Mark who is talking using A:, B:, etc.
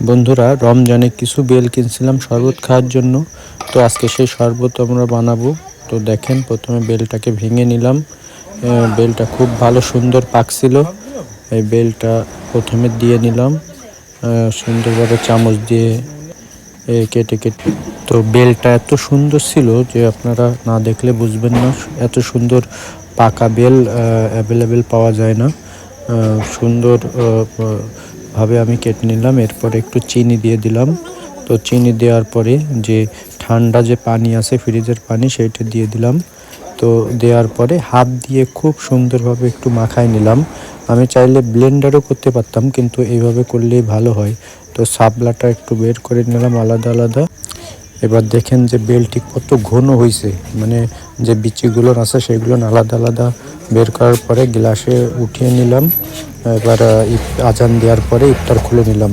A: বন্ধুরা, রমজানে কিছু বেল কিনছিলাম শরবত খাওয়ার জন্য। তো আজকে সেই শরবত আমরা বানাবো। তো দেখেন, প্রথমে বেলটাকে ভেঙে নিলাম। বেলটা খুব ভালো সুন্দর পাকছিল। এই বেলটা প্রথমে দিয়ে নিলাম সুন্দরভাবে চামচ দিয়ে কেটে কেটে। তো বেলটা এত সুন্দর ছিল যে আপনারা না দেখলে বুঝবেন না। এত সুন্দর পাকা বেল অ্যাভেলেবেল পাওয়া যায় না। সুন্দর ভাবে আমি কেটে নিলাম। এরপরে একটু চিনি দিয়ে দিলাম। তো চিনি দেওয়ার পরে যে ঠান্ডা যে পানি আছে, ফ্রিজের পানি, সেইটা দিয়ে দিলাম। তো দেওয়ার পরে হাত দিয়ে খুব সুন্দরভাবে একটু মাখায় নিলাম। আমি চাইলে ব্লেন্ডারও করতে পারতাম, কিন্তু এইভাবে করলেই ভালো হয়। তো সাবলাটা একটু বের করে নিলাম আলাদা আলাদা। এবার দেখেন যে বেলটি কত ঘন হয়েছে, মানে যে বিচিগুলো আছে সেগুলো আলাদা আলাদা বের করার পরে গ্লাসে উঠিয়ে নিলাম। এবার আজান দেওয়ার পরে ইফতার খুলে নিলাম।